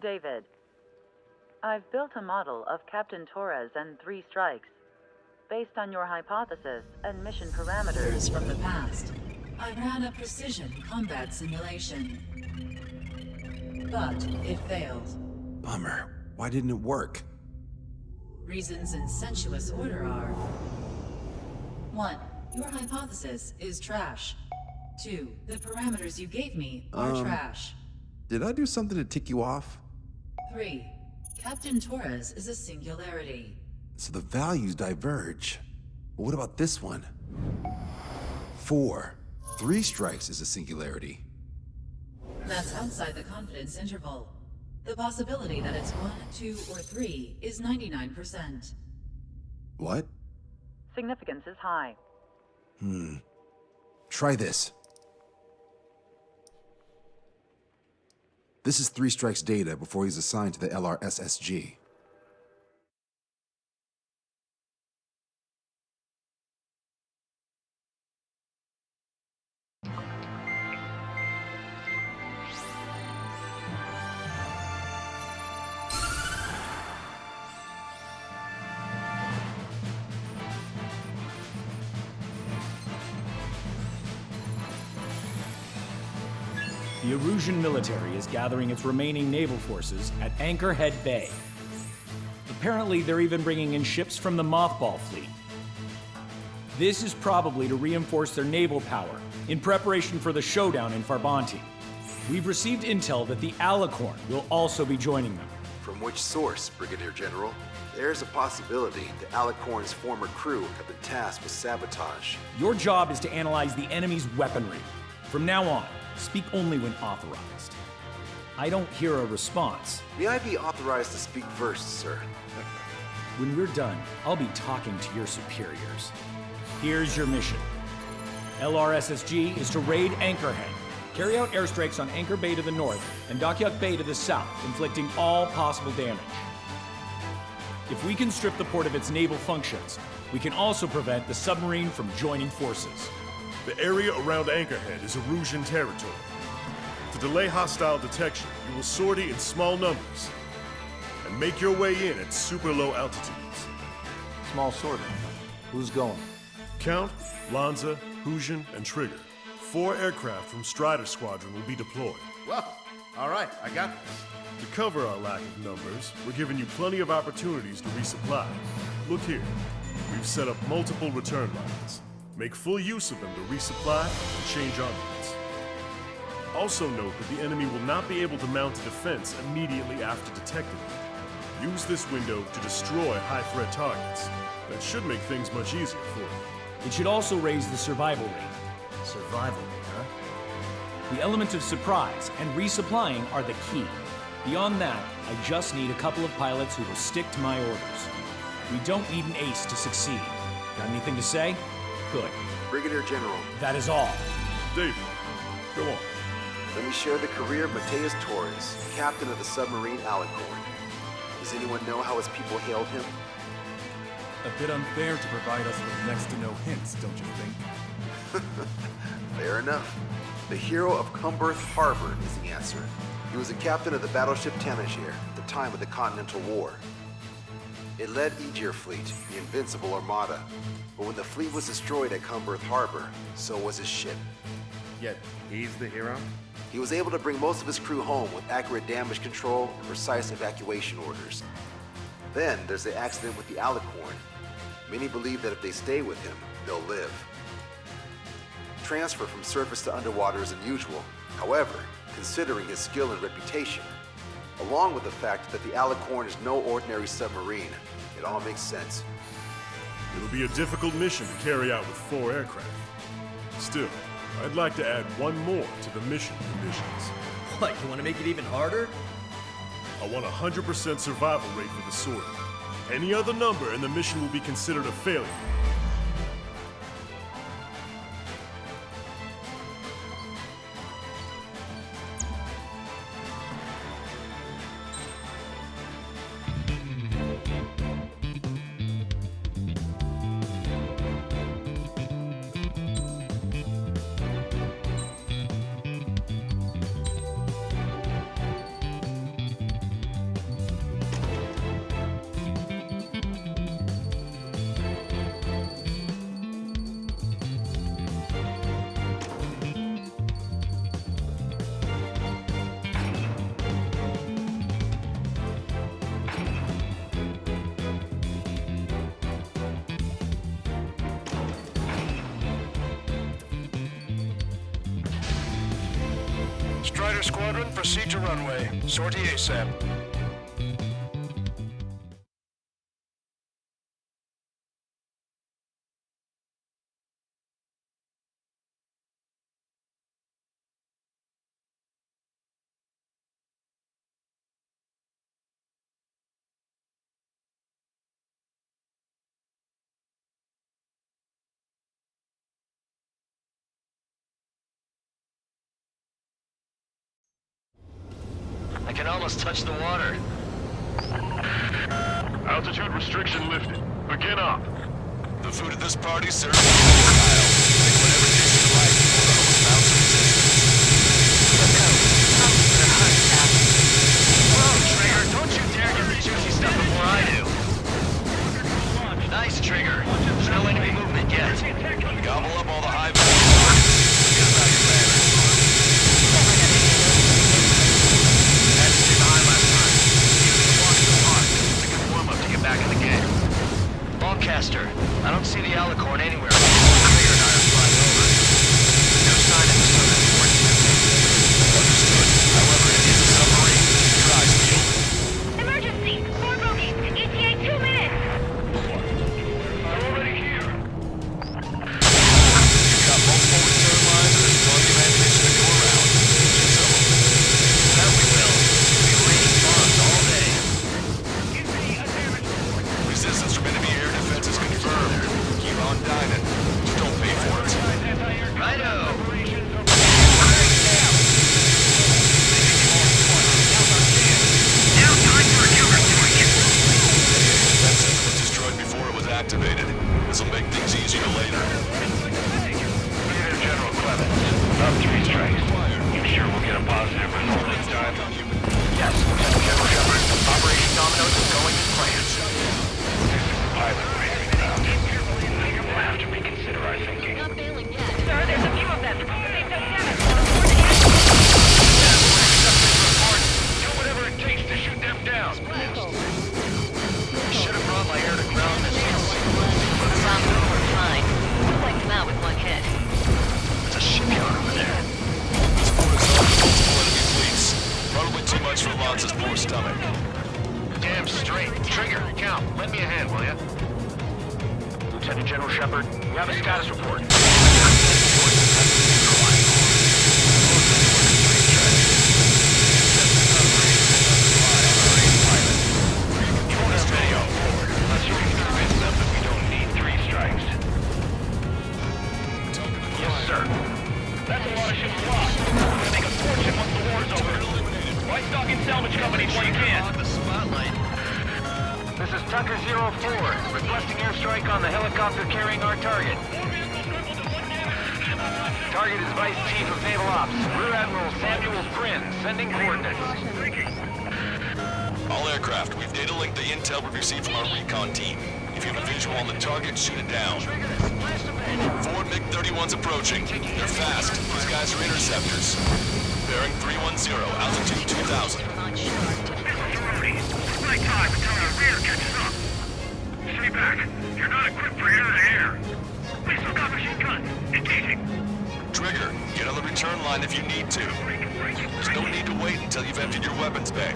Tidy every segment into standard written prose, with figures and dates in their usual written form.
David, I've built a model of Captain Torres and 3 strikes. Based on your hypothesis and mission parameters From the past, I ran a precision combat simulation. But it failed. Bummer. Why didn't it work? Reasons in sensuous order are: 1. Your hypothesis is trash. 2. The parameters you gave me are trash. Did I do something to tick you off? 3. Captain Torres is a singularity. So the values diverge. But what about this one? 4. 3 strikes is a singularity. That's outside the confidence interval. The possibility that it's 1, 2, or 3 is 99%. What? significance is high. Try this. This is 3 Strike's data before he's assigned to the LRSSG. The Erusea military is gathering its remaining naval forces at Anchorhead Bay. Apparently, they're even bringing in ships from the Mothball fleet. This is probably to reinforce their naval power in preparation for the showdown in Farbanti. We've received intel that the Alicorn will also be joining them. From which source, Brigadier General? There's a possibility the Alicorn's former crew have been tasked with sabotage. Your job is to analyze the enemy's weaponry. From now on, speak only when authorized. I don't hear a response. May I be authorized to speak first, sir? When we're done, I'll be talking to your superiors. Here's your mission. LRSSG is to raid Anchorhead, carry out airstrikes on Anchor Bay to the north and Dockyuk Bay to the south, inflicting all possible damage. If we can strip the port of its naval functions, we can also prevent the submarine from joining forces. The area around Anchorhead is Erusean territory. To delay hostile detection, you will sortie in small numbers and make your way in at super low altitudes. Small sortie. Who's going? Count, Lanza, Osean, and Trigger. 4 aircraft from Strider Squadron will be deployed. Well, all right, I got this. To cover our lack of numbers, we're giving you plenty of opportunities to resupply. Look here, we've set up multiple return lines. Make full use of them to resupply and change armaments. Also note that the enemy will not be able to mount a defense immediately after detecting you. Use this window to destroy high-threat targets. That should make things much easier for you. It should also raise the survival rate. Survival rate, huh? The element of surprise and resupplying are the key. Beyond that, I just need a couple of pilots who will stick to my orders. We don't need an ace to succeed. Got anything to say? Good. Brigadier General. That is all. David, go on. Let me share the career of Mateus Torres, captain of the submarine Alicorn. Does anyone know how his people hailed him? A bit unfair to provide us with next to no hints, don't you think? Fair enough. The hero of Cumberth Harbor is the answer. He was a captain of the battleship Tanager at the time of the Continental War. It led Aegir Fleet, the Invincible Armada. But when the fleet was destroyed at Cumberth Harbor, so was his ship. Yet, he's the hero? He was able to bring most of his crew home with accurate damage control and precise evacuation orders. Then there's the accident with the Alicorn. Many believe that if they stay with him, they'll live. Transfer from surface to underwater is unusual. However, considering his skill and reputation, along with the fact that the Alicorn is no ordinary submarine, it all makes sense. It'll be a difficult mission to carry out with 4 aircraft. Still, I'd like to add one more to the mission conditions. What, you want to make it even harder? I want a 100% survival rate for the sortie. Any other number and the mission will be considered a failure. Fighter Squadron, proceed to runway. Sortie ASAP. I can almost touch the water. Altitude restriction lifted. Begin up. The food at this party serves style. Take whatever tastes you like before the host mounts a resistance. Whoa, Trigger, don't you dare get the juicy stuff before I do. Nice, Trigger. There's no enemy movement yet. Gobble up all the high value targets. Forget about your manners. Had to stay behind last time. Even if you walk in the park, it's a good warm-up to get back in the game. Ballcaster, I don't see the alicorn anywhere. Trigger and I are flying over. No sign of the southern port yet. Understood. However, it is a submarine. Keep your eyes peeled. Emergency! 4 bogies! ETA 2 minutes! They're already here. You've got multiple return lines and there's plenty of ammunition to go around. Use some of them. That we will. We'll be raining bombs all day. Resistance from enemy air defense is confirmed. Keep on diving. Just don't pay for it. Righto! That system was destroyed before it was activated. This'll make things easier later. Brigadier General Clemens, up 3 strikes. You sure we'll get a positive result this time? Yes, Lieutenant General Shepard. Operation Dominoes is going as planned. Pilot racing about. We'll have to reconsider our thinking. Not failing yet. Sir, there's a few of them. They've done damage. Do whatever it takes to shoot them down. Should have brought my air-to-ground missiles. Around the port fine. Wiped them out with one hit. There's a shipyard over there. This port is home to multiple enemy fleets. Probably too much for Lanza's poor stomach. Damn straight. Trigger, Count, lend me a hand, will ya? Lieutenant General Shepard, we have a status report. You won't have video unless you can convince them that we don't need 3 strikes. Yes, sir. That's a lot of ships lost. We're gonna make a fortune once the war's over. Why stock in salvage companies while you can? On the spotlight. This is Tucker 04, requesting airstrike on the helicopter carrying our target. Target is Vice Chief of Naval Ops, Rear Admiral Samuel Prynn, sending coordinates. All aircraft, we've data linked the intel we've received from our recon team. If you have a visual on the target, shoot it down. 4 MiG-31s approaching. They're fast. These guys are interceptors. Bearing 310, altitude 2000. Night time until our rear catches up. Stay back. You're not equipped for air-to-air. We still got machine guns. Engaging. Trigger, get on the return line if you need to. There's no need to wait until you've emptied your weapons bay.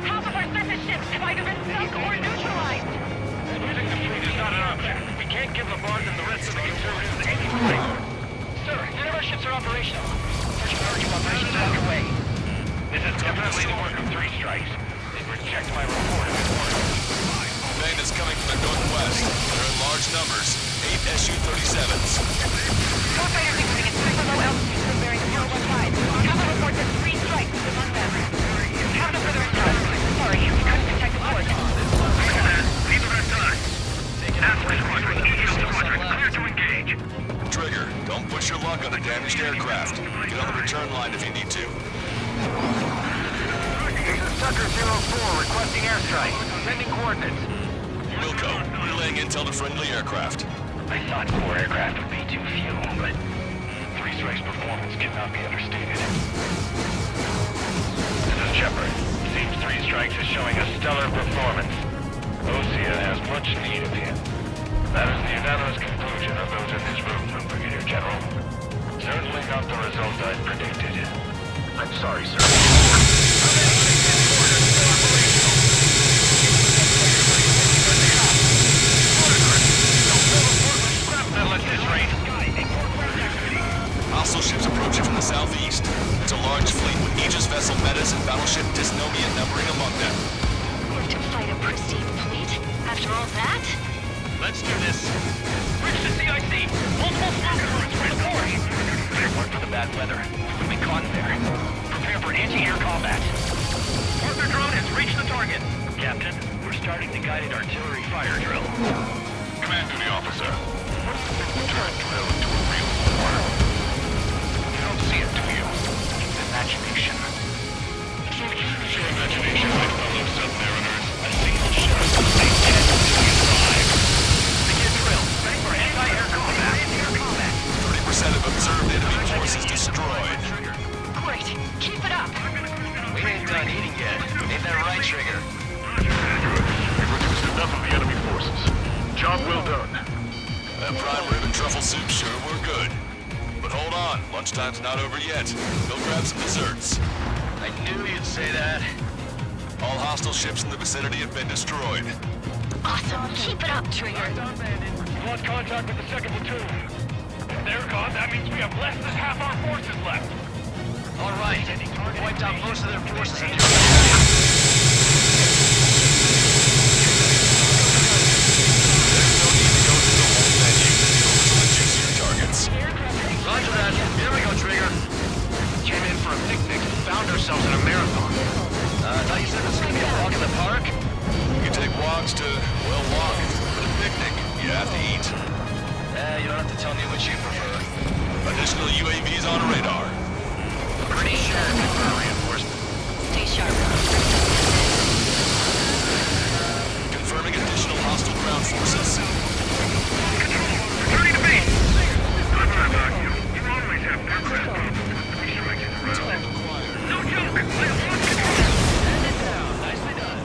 Half of our surface ships have either been sunk or neutralized. Losing the fleet is not an option. We can't give Lamar and the rest of the conservatives any fight. Sir, none of our ships are operational. Search and rescue operations are underway. This is definitely the work of 3 strikes. They reject my report of importance. Bandits coming from the northwest. They're in large numbers. 8 Su-37s. Four fighters including at super low altitude from bearing 015. Counter reports that 3 strikes is among them. We have no further intel. Sorry, we couldn't detect the port. Leave the rest on. Halfway squadron, Eagle squadron, clear to engage. Trigger, don't push your luck on a damaged aircraft. Get on the return line if you need to. This is Tucker 04 requesting airstrike. Sending coordinates. Wilco, relaying intel to friendly aircraft. I thought 4 aircraft would be too few, but 3 strikes performance cannot be understated. This is Shepard. Seems 3 strikes is showing a stellar performance. Osean has much need of him. That is the unanimous conclusion of those in this room, Brigadier General. Certainly not the result I'd predicted. I'm sorry, sir. How many ships in port are still operational? Don't build a port with scrap metal at this rate. Hostile ships approaching from the southeast. It's a large fleet with Aegis vessel Metas and battleship Dysnomia numbering among them. We're to fight a pristine fleet? After all that? Let's do this. Bridge to CIC. Multiple smoke currents from the port. Work for the bad weather. We'll be caught in there. Prepare for anti-air combat. Partner drone has reached the target. Captain, we're starting the guided artillery fire drill. Command duty officer. Turn drill into a real war. You don't see it, do you? It's imagination. Your imagination, my fellow submariners. A single shot will save 10 million lives. Begin drill. Ready for anti-air combat. 30% of observed enemy forces destroyed. Great. Keep it up. We ain't done eating yet. Ain't that right, Trigger? We've reduced enough of the enemy forces. Job well done. That prime rib and truffle soup sure were good. But hold on, lunchtime's not over yet. Go grab some desserts. I knew you'd say that. All hostile ships in the vicinity have been destroyed. Awesome. Keep it up, Trigger. Lost contact with the second platoon. If they're gone, that means we have less than half our forces left. All right. Wiped out most of their forces in your Roger that. Here we go, Trigger. Came in for a picnic, found ourselves in a marathon. I thought you said this was gonna be a walk in the park? You can take walks to, well, walk. For the picnic, you have to eat. You don't have to tell me which you prefer. Additional UAVs on radar. Pretty sure it's for reinforcement. Stay sharp. Confirming additional hostile ground forces. Returning to base. You always have aircraft problems with the three strikes in a row. No joke. Nicely done.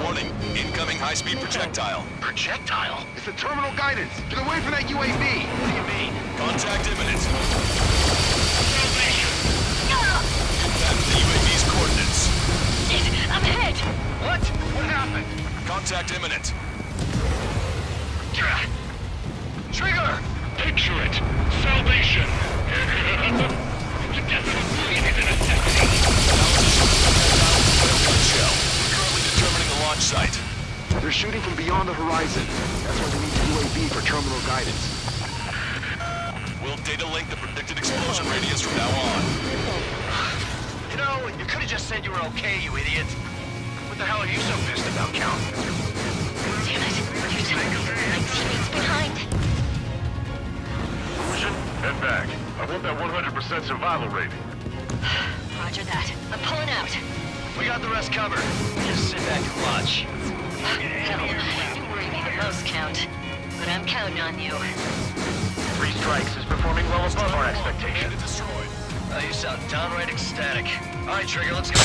Warning, incoming high-speed projectile. Projectile? It's the terminal guidance. Get away from that UAV. What do you mean? Contact imminent. Salvation. That's the UAV's coordinates. Shit, I'm hit. What? What happened? Contact imminent. Trigger! Picture it. Salvation. The death of a million is a necessity. Belkan shell. Currently determining the launch site. They're shooting from beyond the horizon. That's why we need the UAV for terminal guidance. We'll data link the predicted explosion radius from now on. You know, you could have just said you were okay, you idiot. What the hell are you so pissed about, Count? Damn it. My teammate's behind. Ocean, head back. I want that 100% survival rating. Roger that. I'm pulling out. We got the rest covered. Just sit back and watch. Hell, you worry me the most, Count. But I'm counting on you. Three strikes is performing well above our expectations. Destroyed. Oh, you sound downright ecstatic. All right, Trigger, let's go.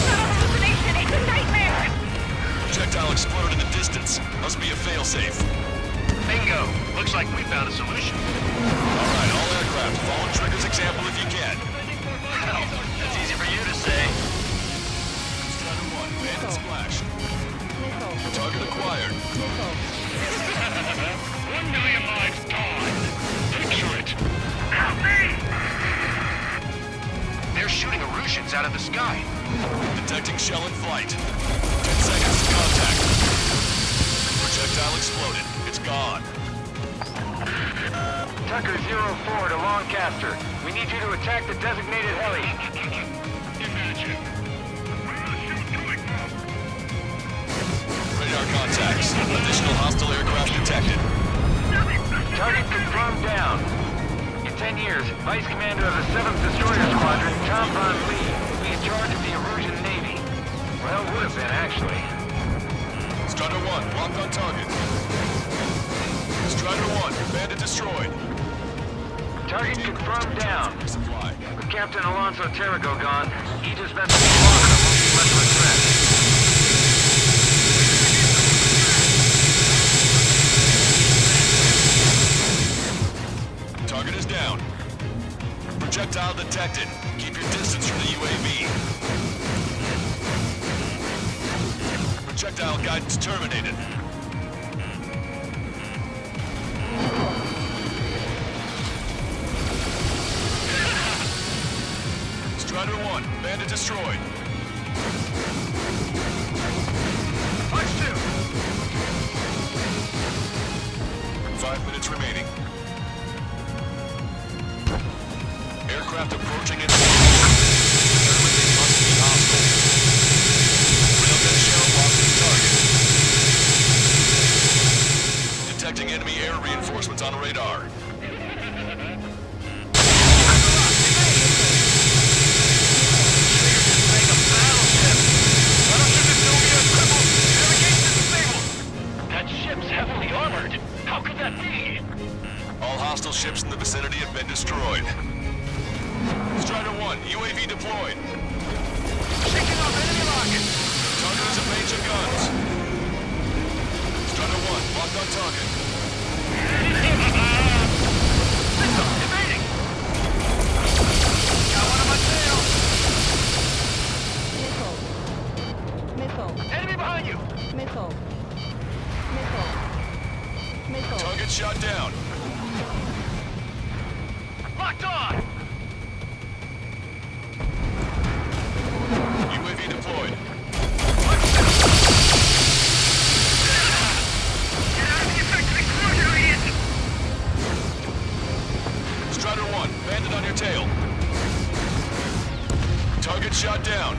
Hallucination, it's a nightmare! Projectile exploded in the distance. Must be a failsafe. Bingo. Looks like we found a solution. All right, all aircraft, follow Trigger's example if you can. Hell, that's easy for you to say. Strider 1, bandit splash. Target acquired. 1 million lives gone. Picture it. Help me! They're shooting Erusians out of the sky. Detecting shell in flight. 10 seconds to contact. Projectile exploded. It's gone. Tucker 04 to Lancaster. We need you to attack the designated heli. Imagine. Radar contacts. Additional hostile aircraft detected. Target confirmed down. In 10 years, Vice Commander of the 7th Destroyer Squadron, Tom Von Lee, will be in charge of the Erusian Navy. Well, would have been, actually. Strider 1, locked on target. Strider 1, bandit destroyed. Target confirmed down. Resupply. With Captain Alonso Terrigo gone, Aegis vessel Florida won't be much of a threat. Projectile detected. Keep your distance from the UAV. Projectile guidance terminated. Strider 1, bandit destroyed. Punch 2! 5 minutes remaining. Aircraft approaching its determined they must be hostile. Railgun shell blocking target. Detecting enemy air reinforcements on radar. Heavily armored. How could that be? All hostile ships in the vicinity have been destroyed. Strider 1, UAV deployed. Shaking off enemy lock. Target is in range of guns. Strider 1, locked on target. Missile, evading. Got one on my tail. Missile. Enemy behind you. Missile. Target shot down. Locked on. UAV deployed. Get out of the effective enclosure, idiot. Strider 1, bandit on your tail. Target shot down.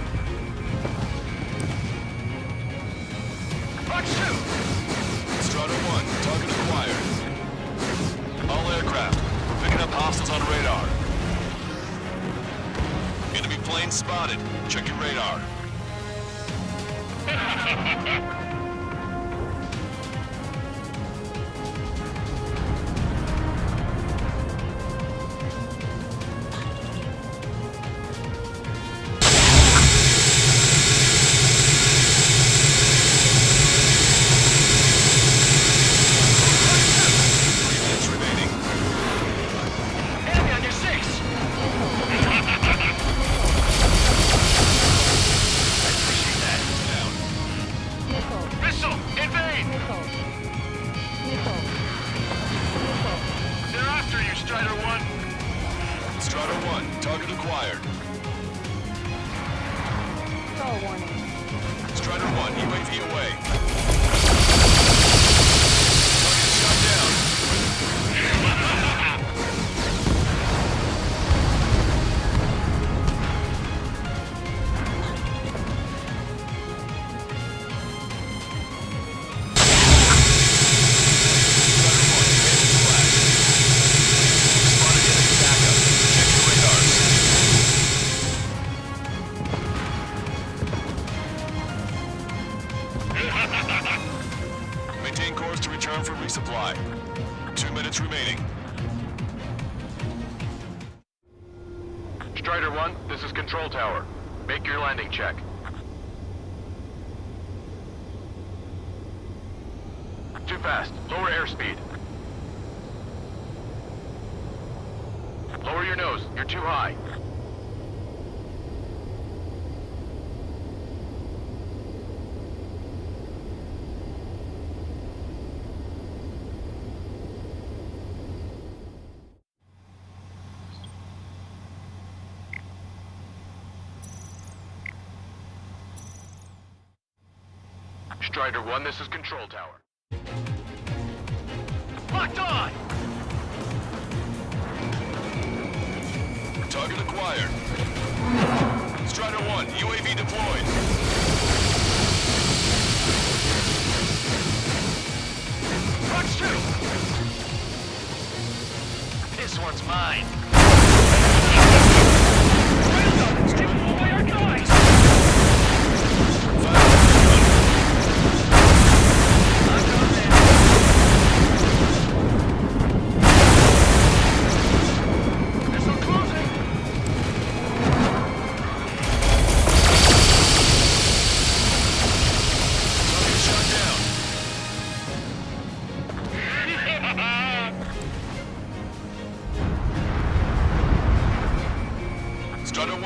Punch 2. Strider 1, target acquired. All aircraft, picking up hostiles on radar. Enemy plane spotted. Check your radar. Enemy on your 6. Missile, invade! They're after you, Strider 1. Strider 1, target acquired. Call warning. Strider 1, UAV away. Target shot down. Maintain course to return for resupply. 2 minutes remaining. Strider 1, this is Control Tower. Make your landing check. Too fast. Lower airspeed. Lower your nose. You're too high. Strider 1, this is Control Tower. Locked on! Target acquired. Strider 1, UAV deployed. Punch 2! This one's mine. Railguns, taking away our guys!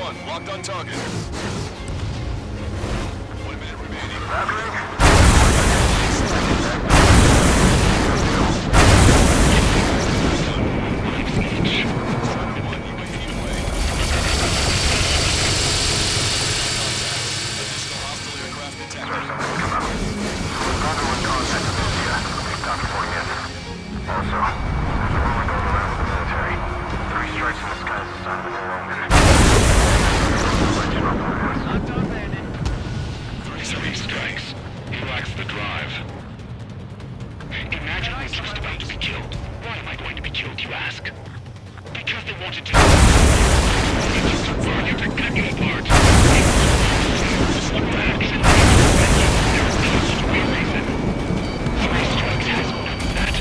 1, locked on target. 1 minute remaining. Additional hostile aircraft detected. Durandal in contact with Osean. We've got 4 yet. Also, there's a rumor going around with the military. 3 strikes in the sky is a sign of a new omen. Not done, Landon. 3 strikes. He lacks the drive. Imagine I'm just about to be killed. Why am I going to be killed, you ask? Because they wanted to. Just to burn you, to cut you apart. What the action? There has to be a reason. 3 strikes has none of that.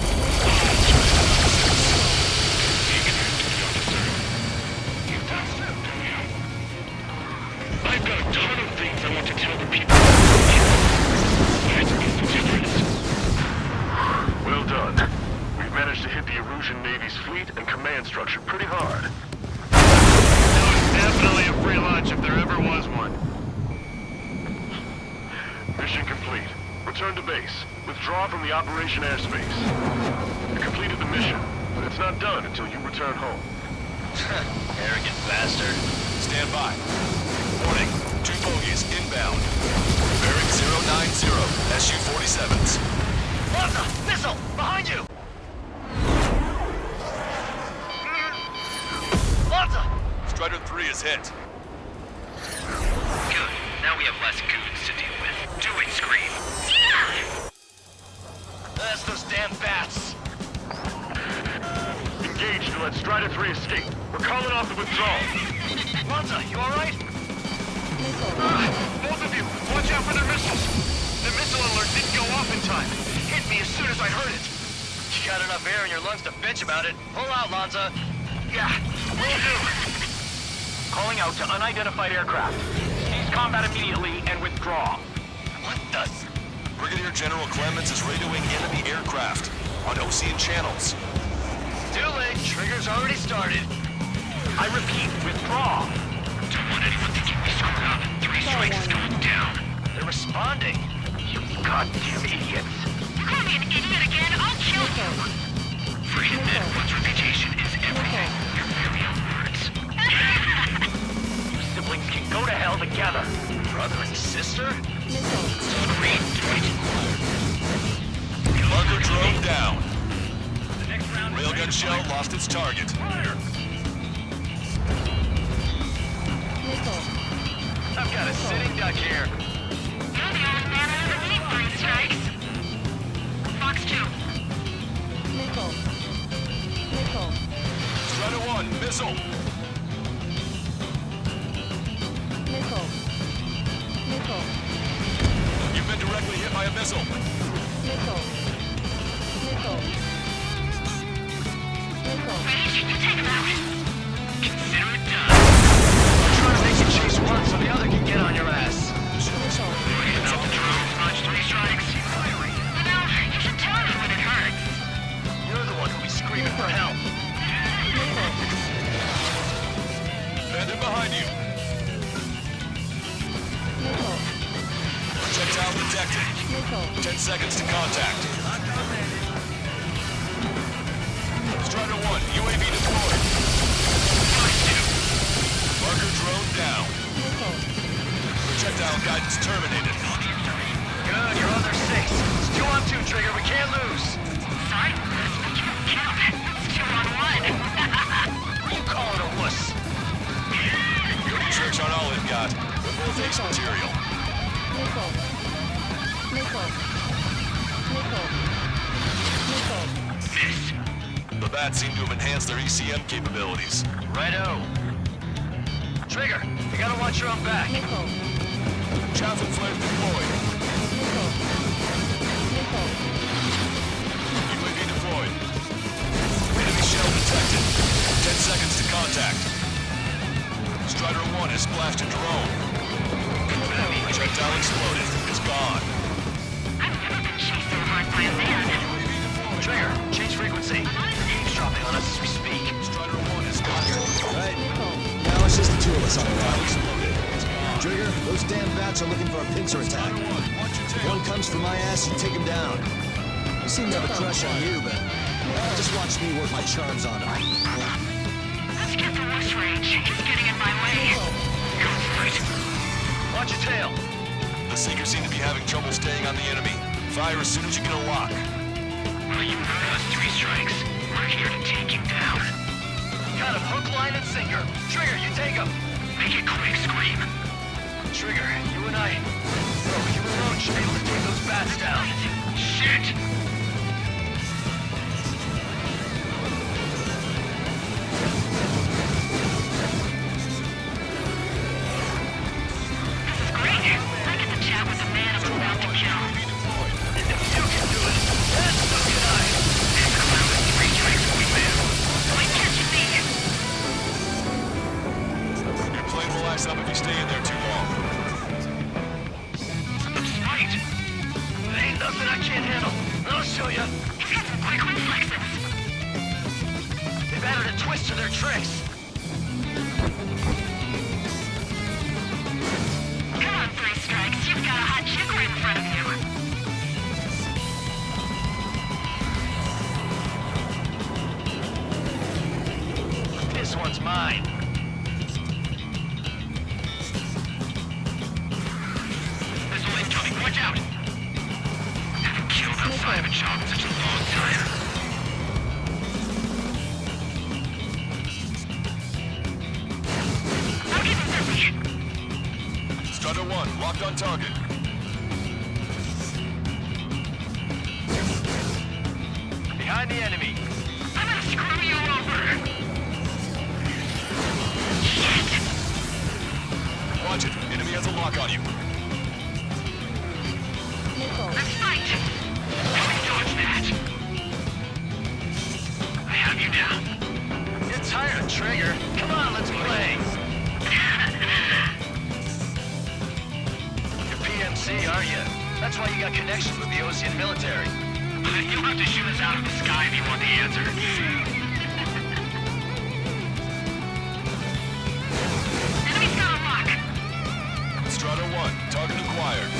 I've got a ton of things I want to tell the people. That is the difference. Well done. We've managed to hit the Erusean Navy's fleet and command structure pretty hard. That was definitely a free lunch if there ever was one. Mission complete. Return to base. Withdraw from the operation airspace. You completed the mission, but it's not done until you return home. Arrogant bastard. Stand by. Warning, 2 bogies inbound. Bearing 090, SU-47s. Lanza! Missile! Behind you! Lanza! Strider 3 is hit. Good. Now we have less goons to deal with. Do it, Scream. That's those damn bats. Engage to let Strider 3 escape. We're calling off the withdrawal. Lanza, you alright? Both of you, watch out for their missiles. The missile alert didn't go off in time. Hit me as soon as I heard it. You got enough air in your lungs to bitch about it. Pull out, Lanza. Yeah, will do. Calling out to unidentified aircraft. Cease combat immediately and withdraw. What the? Brigadier General Clemens is radioing enemy aircraft on Osean channels. Too late. Trigger's already started. I repeat, withdraw. Don't want anyone thinking we screwed up. 3 strikes is going down. They're responding. You goddamn idiots. You call me an idiot again, I'll kill you! Freedom men, one's reputation is everything. Your very own words. You siblings can go to hell together. Brother and sister? Scream, Bunker drone down. Railgun shell lost its target. I've got a sitting duck here. You're the only man I ever seen 3 strikes. Fox 2. Strider 1, missile. You've been directly hit by a missile. Ready? Take him out. Consider it done. I'm trying to make you chase one so the other can get on your ass. Breaking out the drones, notch 3 strikes. You know, you should tell me when it hurts. You're the one who'll be screaming for help. Bandit behind you. Projectile detected. 10 seconds to contact. Strider 1, UAV deployed. Marker drone down. Projectile guidance terminated. Good, you're on their 6. It's 2 on 2, Trigger. We can't lose. Sorry? I can't count. It's 2 on 1. Who are you calling a wuss? Go to church on all they've got. With both ace material. Miss. The bats seem to have enhanced their ECM capabilities. Righto. Trigger, you gotta watch your own back. Chaff and flare deployed. UAV deployed. Enemy shell detected. 10 seconds to contact. Strider 1 has splashed a drone. Projectile exploded. It's gone. I've never been chased so hard by a man. UAV deployed. Trigger, change frequency. Eavesdropping on us as we speak. Strider 1 is spotted. Right. Now it's just a two of us on the line. Trigger, those damn bats are looking for a pincer attack. If one comes for my ass, you take him down. I seem to have a crush on you, but just watch me work my charms on him. Let's get the worst range. He's getting in my way. Go for it. Watch your tail. The Seekers seem to be having trouble staying on the enemy. Fire as soon as you get a lock. Well, you heard us, 3 strikes. We're here to take him down. Got him hook, line, and sinker. Trigger, you take him. Make it quick, Scream. Trigger, you and I. No, you alone should be able to take those bats down. Shit! Up if you stay in there too long. Right. Ain't nothing I can't handle. I'll show you. He's got some quick reflexes. They've added a twist to their tricks. Come on, 3 strikes. You've got a hot chick right in front of you. This one's mine. Watch out! Haven't killed a 5 and shot in such a long time. I'll keep him busy. Strider 1, locked on target. Behind the enemy. I'm gonna screw you over. Shit! Watch it. Enemy has a lock on you. Let's fight! Dodge that! I have you down. Get tired of Trigger. Come on, let's play. You're PMC, aren't you? That's why you got connections with the Osean military. You'll have to shoot us out of the sky if you want the answer. Enemy's got a lock. Strider 1, target acquired.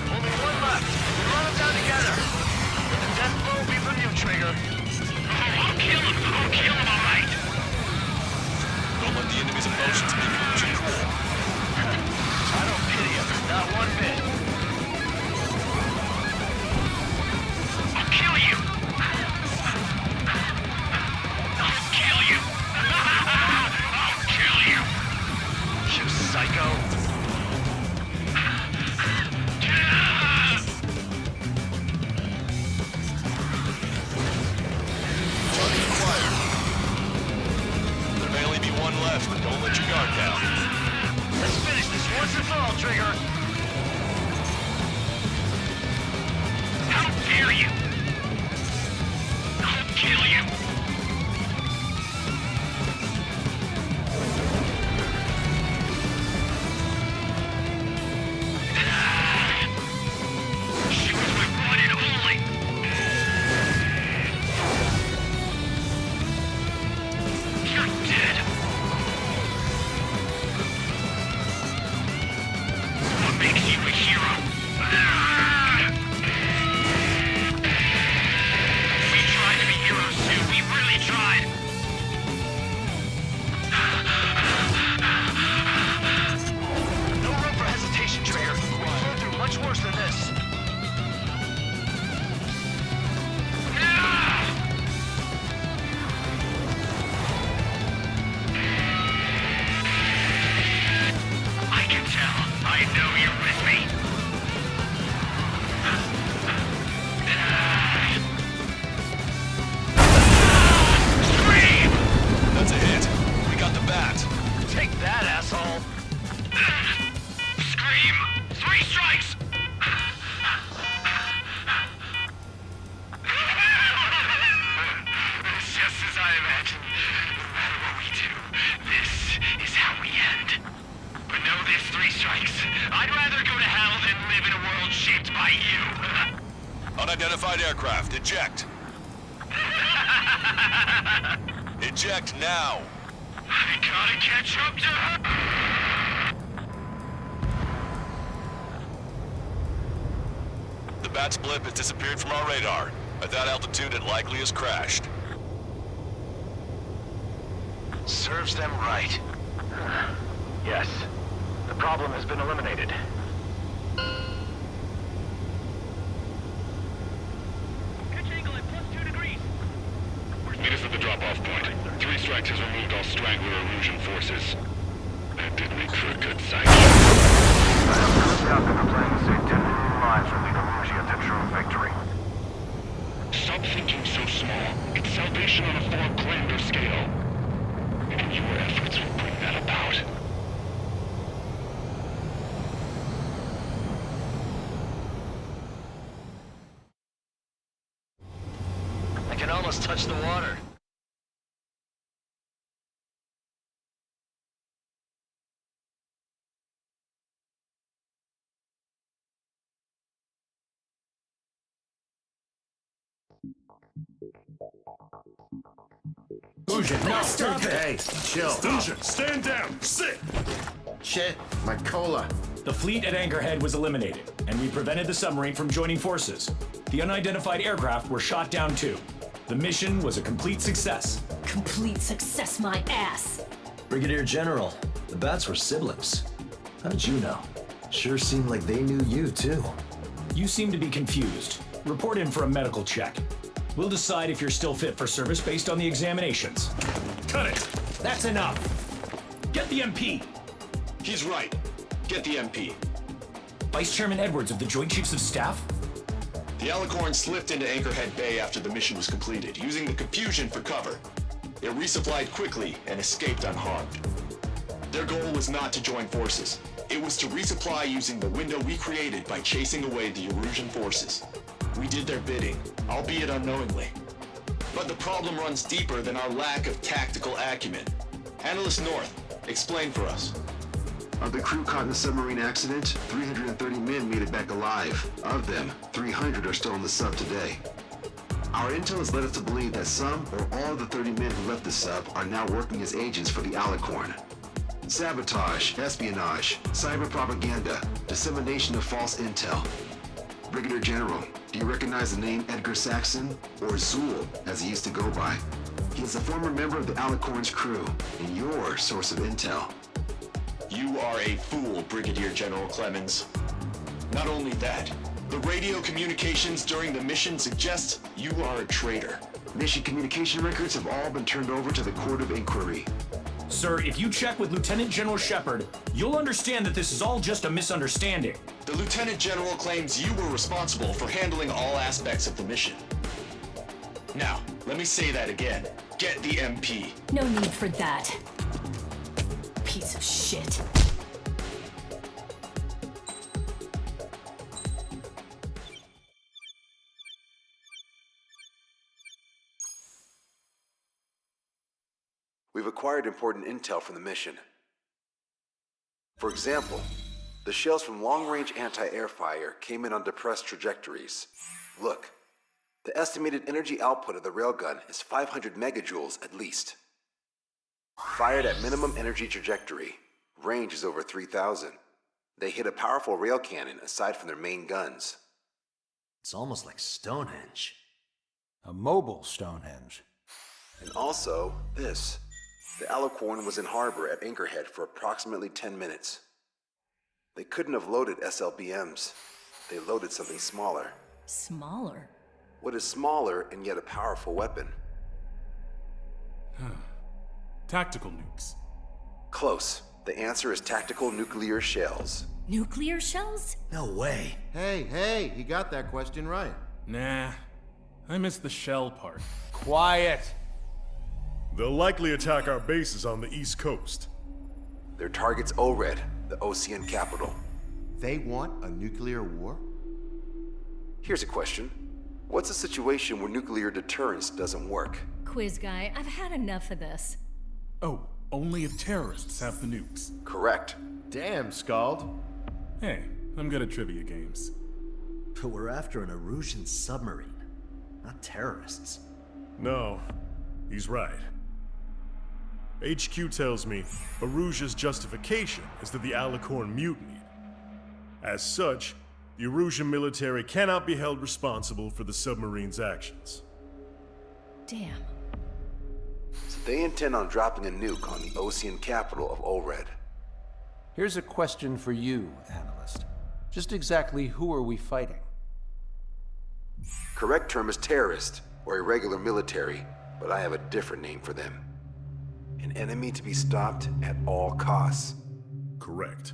Only one left. We run them down together. With the death blow, we aircraft. Eject. Eject now. I gotta catch up to her! The Bat's blip has disappeared from our radar. At that altitude, it likely has crashed. Serves them right. Yes. The problem has been eliminated. Pitch angle at +2 degrees. Meet us at the drop-off point. 3 strikes has removed all Strangler Erusian forces. That did make for a good sight. I have good captain are planning to save 10 million lives from the Erusea to true victory. Stop thinking so small. It's salvation on a far grander scale. And your efforts will bring that about. I can almost touch the water. Osean, no, stop it! Hey, chill. Osean, stand down! Sit! Shit, my cola. The fleet at Anchorhead was eliminated, and we prevented the submarine from joining forces. The unidentified aircraft were shot down too. The mission was a complete success. Complete success, my ass! Brigadier General, the Bats were siblings. How did you know? Sure seemed like they knew you, too. You seem to be confused. Report in for a medical check. We'll decide if you're still fit for service based on the examinations. Cut it! That's enough! Get the MP! He's right. Get the MP. Vice Chairman Edwards of the Joint Chiefs of Staff? The Alicorn slipped into Anchorhead Bay after the mission was completed, using the confusion for cover. It resupplied quickly and escaped unharmed. Their goal was not to join forces. It was to resupply using the window we created by chasing away the Erusian forces. We did their bidding, albeit unknowingly. But the problem runs deeper than our lack of tactical acumen. Analyst North, explain for us. Of the crew caught in the submarine accident, 330 men made it back alive. Of them, 300 are still on the sub today. Our intel has led us to believe that some or all of the 30 men who left the sub are now working as agents for the Alicorn. Sabotage, espionage, cyber propaganda, dissemination of false intel. Brigadier General, do you recognize the name Edgar Saxon, or Zool, as he used to go by? He is a former member of the Alicorn's crew, and your source of intel. You are a fool, Brigadier General Clemens. Not only that, the radio communications during the mission suggest you are a traitor. Mission communication records have all been turned over to the Court of Inquiry. Sir, if you check with Lieutenant General Shepard, you'll understand that this is all just a misunderstanding. The Lieutenant General claims you were responsible for handling all aspects of the mission. Now, let me say that again. Get the MP. No need for that. Piece of shit. We've acquired important intel from the mission. For example, the shells from long-range anti-air fire came in on depressed trajectories. Look, the estimated energy output of the railgun is 500 megajoules at least. Fired at minimum energy trajectory, range is over 3,000. They hit a powerful rail cannon aside from their main guns. It's almost like Stonehenge. A mobile Stonehenge. And also, this. The Alicorn was in harbor at Anchorhead for approximately 10 minutes. They couldn't have loaded SLBMs. They loaded something smaller. Smaller? What is smaller and yet a powerful weapon? Tactical nukes. Close. The answer is tactical nuclear shells. Nuclear shells? No way. Hey, he got that question right. Nah, I missed the shell part. Quiet! They'll likely attack our bases on the East Coast. Their target's ORED, the Osean capital. They want a nuclear war? Here's a question. What's a situation where nuclear deterrence doesn't work? Quiz guy, I've had enough of this. Oh, only if terrorists have the nukes. Correct. Damn, Scald. Hey, I'm good at trivia games. But we're after an Erusian submarine. not terrorists. No, he's right. HQ tells me Erusea's justification is that the Alicorn mutinied. As such, the Erusean military cannot be held responsible for the submarine's actions. Damn. So they intend on dropping a nuke on the Osean capital of Ohred. Here's a question for you, analyst. Just exactly who are we fighting? Correct term is terrorist, or irregular military, but I have a different name for them. An enemy to be stopped at all costs. Correct.